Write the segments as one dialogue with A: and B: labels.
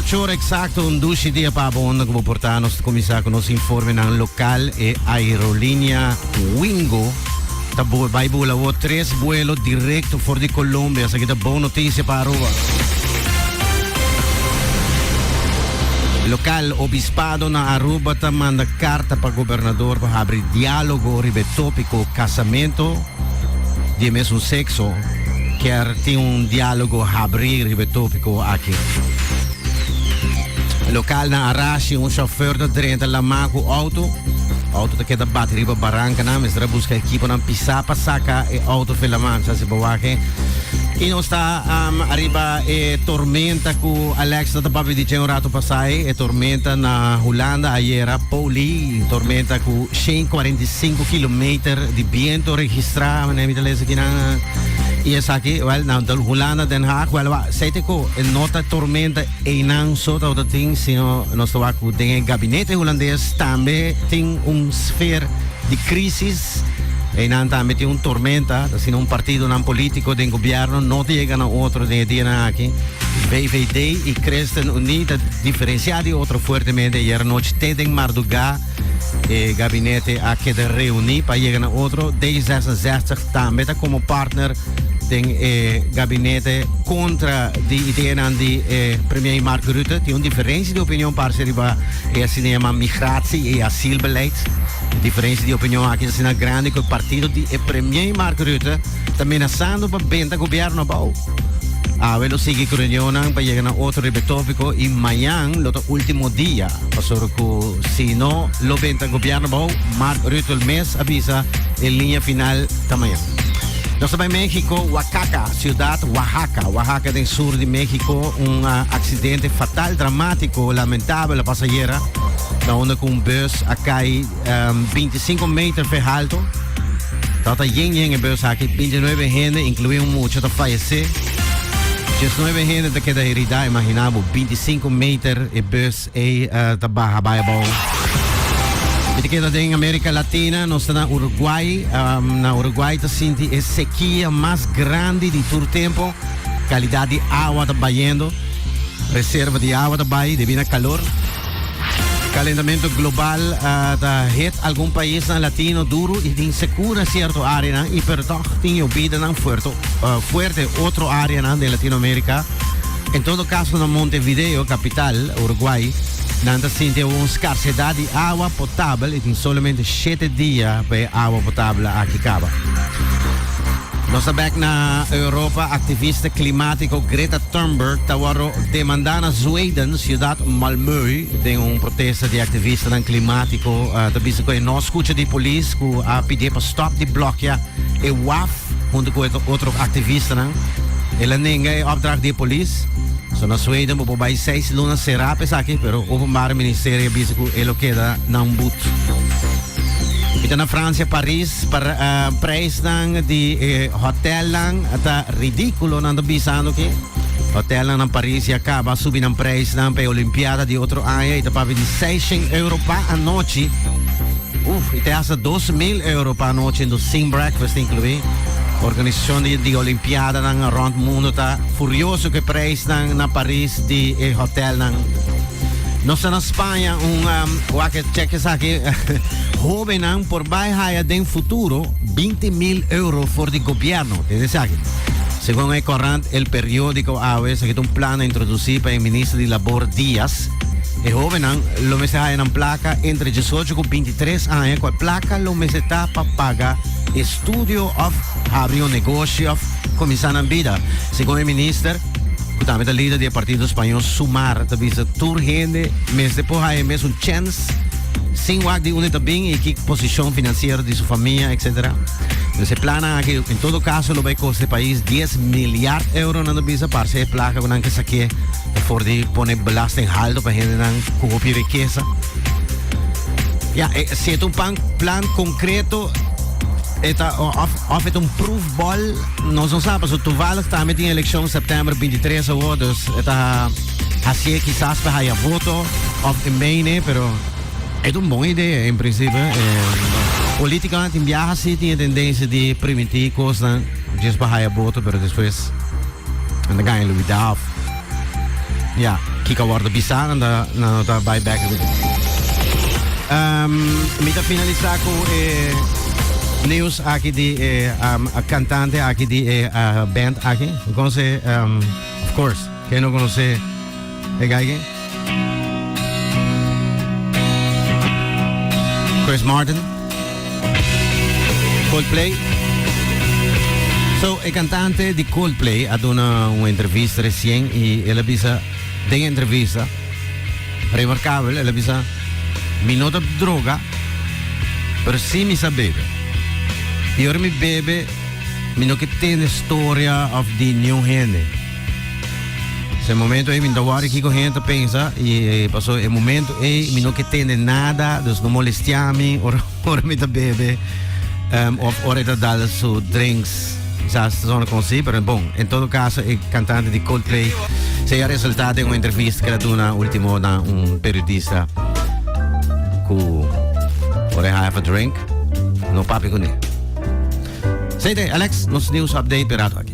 A: 18 ore exacto, un 12 dia pa bonda como portanos comisar con nos informe ng local e aerolínea Wingo. Tabo vai bula o 3 vuelos directo for di Colombia, sa kita boa noticia para Aruba. Local obispado na Aruba ta manda carta pa gobernador pa abrir diálogo ribe tópico casamento de mesmo sexo. Quer ter diálogo abrir ribe tópico aqui. Local na Arashi, chauffeur da drenta la maco auto da que da bateria riba barranca na mestra busca equipo na pisapa saca e auto fela mancha se bawake. E não está arriba tormenta com Alex da papi dice un rato passai e tormenta na Holanda ayer Pauli tormenta com 145 km di viento registrado na mitalese aqui na e essa aqui well na Holanda Den Haag well sete ko nota tormenta e não só da ting sino nós estava com den gabinete holandês também tem sfera de crisis. E non também un tormenta, sino un partido non politico del governo non llega a otro de dia aqui. VVD e Christen Unida differenziati otro fuertemente ieri noche teden Marduga e gabinete a que de reunir para llegar a otro D66 também como partner del gabinete contra di idea di premier Mark Rutte, die differentie di opinione per riba e cinema migratie e asielbeleid. Differentie di opinione anche se è grande col partito di premier Mark Rutte sta amenazzando per benta governo bau. Lo sigue con riunione per llegar a otro ribetopico in Miami l'ultimo ultimo dia. Pasoro que si no lo benta governo bau, Mark Rutte el mes avisa en línea final también. Nós estamos em México, Oaxaca, ciudad Oaxaca del sur de México, un accidente fatal, dramático, lamentable, passageira, onde com bus cai 25 metros de alto. Tata em bus aqui, 29 gente, incluindo muitos que faleceram. 19 gente que queda herida, imaginamos, 25 metros de bus e tabaja bom. E que em América Latina, nós estamos na Uruguai. Na Uruguai, está sentindo a sequia mais grande de todo o tempo. Qualidade de água está baixando. Reserva de água está baixando devido ao calor. Calentamento global está algum país latino duro e insegura certa área. E perto tem obida forte outra área da Latinoamérica. Em todo caso, na Montevideo, capital, Uruguai, nanda sente uma escassez de água potável e tem somente 7 dias para água potável aqui acaba. Nós sabemos que na Europa, ativista climático Greta Thunberg está demandando a Zweden, cidade Malmö, tem protesto de ativista climático, está visto que não escuta de polícia, que a pedir para stop de bloquear e WAF, junto com outro ativista, ela ninguém opdracht de polícia. So na Zweden, po ba 6 lunas serapes aqui, pero o openbare ministerie bisa ko elo queda ng boot. Ito na Francia, Paris, para prijs ng di hotel lang at ridicolo nang bisano ki. Hotel lang ng Paris ya acaba subi ng prijs ng pe Olimpiada di otro año ito pa di 600 euro pa a noche. Ito hasta 2,000 euro pa a noche do sing breakfast incluí. Organisazione di Olimpiada ng rond mundo ta furioso che prijs ng na Paris di hotel ng Nossa na Espanha que cheque aqui jovem ng por baixar den futuro 20,000 euro for di governo desde aqui. Según el corrente el periódico AWS que un plan introducido para el ministro de Labor Díaz. El joven lo me se en placa entre 18 y 23 años con placa lo me se está para pagar estudio of abrir un negocio of comenzar a vida. Según el ministro, también el líder del partido español Sumar, te dice tour gente mes después hay mes un chance sin wak de unita bien y qué posición financiera de su familia, etc. Se plana que en todo caso lo ve con este país 10 miljarden euro en la visa para ser placa con que saque por de poner belasting alto para gente con copia riqueza. Ja, si es un plan concreto, of het een proefbal, no se sabe, so toevallig está met die elección september 23 o dus het así quizás para haya voto of in mene, pero es un buen idea en principio. Políticamente en viajes sí tiene tendencia de permitir cosas just para haya voto, pero después dan gaan jullie daar af. Ja. Kika wordt bisa na buyback. Mi da finalizar com news aqui de cantante aqui de band aqui. Conhece, of course. Quem não conhece é aqui? Chris Martin, Coldplay. So, il cantante di Coldplay ha dato un'intervista recente e ela bisa dessa entrevista remarcável, ela bisa mi nota droga, pero si mi sa bebe. E ora mi bebe, mi no che tiene storia of di new gente. Se il momento è mi da guardi chi con gente pensa e passò il momento e mi no che tiene nada, dus non molestiami, ora mi da bebe, of ora da dare su drinks. Sono così, però bon, in todo caso il cantante di Coldplay si è risultato in un'intervista che ha dato ultimo da un periodista che vorrei have a drink, no papi con lui. Senti Alex, nostro news update per Radwak.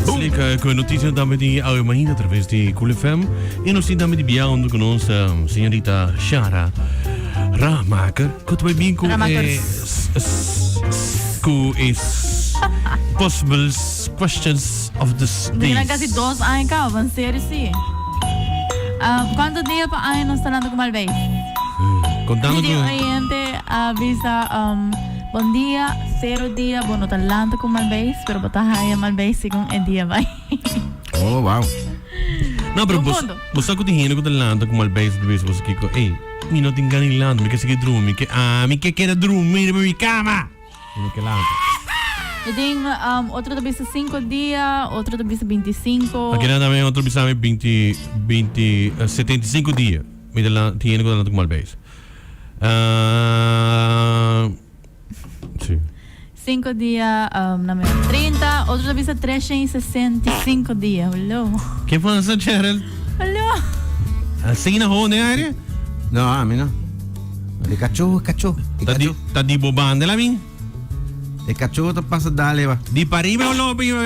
B: Slik con notizie damit die oude mahina attraverso di Cool FM e non si damit di biando con nostra signorita Shara Rahmaker, che tu bingo is possible questions of this day.
C: Hindi na kasi 2 ayon ka, van serio si. ¿Cuántos días pa ayon nos talando con Malbay?
B: Contando
C: Hindi
B: con
C: oyente avisa buen día, 0 día, bueno talando con Malbay, pero batahaya Malbay sigong e dia vai.
A: Oh, wow.
B: No, pero vos ako tingin ko talando con Malbay sa debes vos kiko. Mi no tingan ilando, mi kasi drumi, mi que queda drumi mi cama.
C: Eu tenho outro também 5 dias, outro também 25.
B: Aqui na também outro bisa 75 dias. Me dá tinha que dar com Malbase. Sim.
C: 5 dias na minha 30, outro também 365 dias. Hello.
B: Que passa, Cheryl?
C: Hello.
B: Assim na rua, né?
A: No, a mim não. De cachorro.
B: Tá de bobanda lá, mim?
A: E cachorro te passa dale, va.
B: Di parime o lo prima,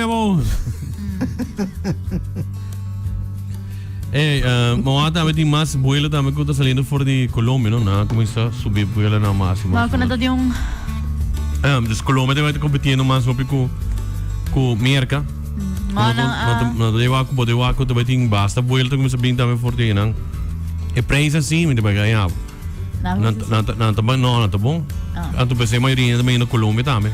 B: mo também tem mais buelo também que tá saindo fora de Colômbia, não? Na começa a subir buelo na máxima.
C: Mas quando tem
B: dus Colômbia também tá competindo mais com Merca. Não deu água também tem basta buelo também bem também forte, não? E preço assim, me deve ganhar. Não tá bom. Anto pensei a maioria também na Colômbia também.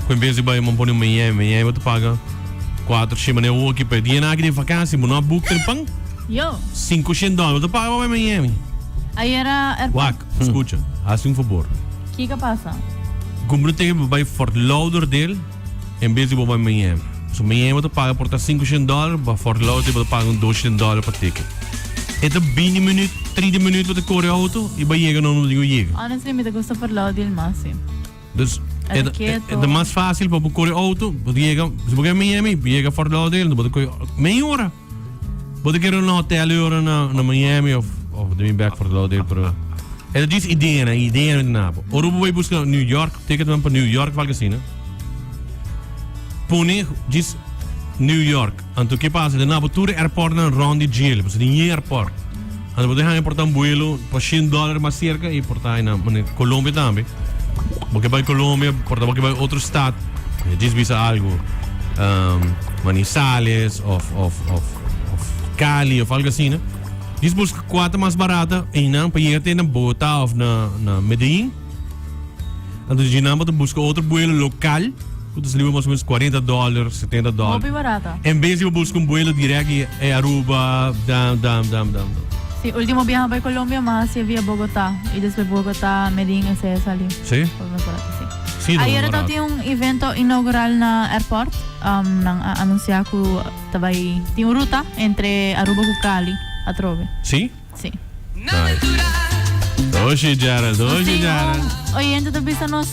B: Quando pensa vai man pôr em Miami você paga 4 semanas ou aqui para dia na de vacança, mas não book ter pang.
C: Yo.
B: $500 você paga para Miami.
C: Aí era
B: Wak, escuta, faz favor.
C: Que passa?
B: Compre tem vai Fort Lauderdale em vez de para Miami. So Miami você paga por $500, para Fort Lauderdale você paga $200 para ticket. Het 20 minuten, 30 minuten met de Korea auto, je bij je não digo je.
C: Honestly, me gusta por lado del más.
B: Dus het mais fácil para Korea auto, você chega, se você Miami, chega Fort Lauderdale, você pode meia hora. Você quer um hotel hora na Miami of doing back Fort Lauderdale, pero het is ideia met nabo. Ora vai buscar New York, ticket para New York val assim, né? Pune, diz New York. Anto que passa de nabo tour airport na round de jail, você tem airport. Anto você vai importar vuelo por $100 mais cerca e importar na Colômbia também. Porque vai Colômbia, porta porque vai outro estado. Diz visa algo Manizales of Cali of algo assim, né? Diz busca 4 mais barata e não para ir até na Bogotá ou na Medellín. Anto de nabo busca outro vuelo local. Quando se livra mais ou menos $40, $70.
C: Muito barata.
B: Em vez de buscar um vuelo direto é Aruba, dam.
C: Sí, último viaje para Colombia más via Bogotá e depois Bogotá, Medellín e se ali.
B: Sim?
C: Sim. Ayer daw yung evento inaugural na airport nang anunciar ko tabay yung ruta entre Aruba ug Cali at Robe.
B: Sim?
C: Sí.
B: Nice. Doce, Jared.
C: Oye, entonces bisa nos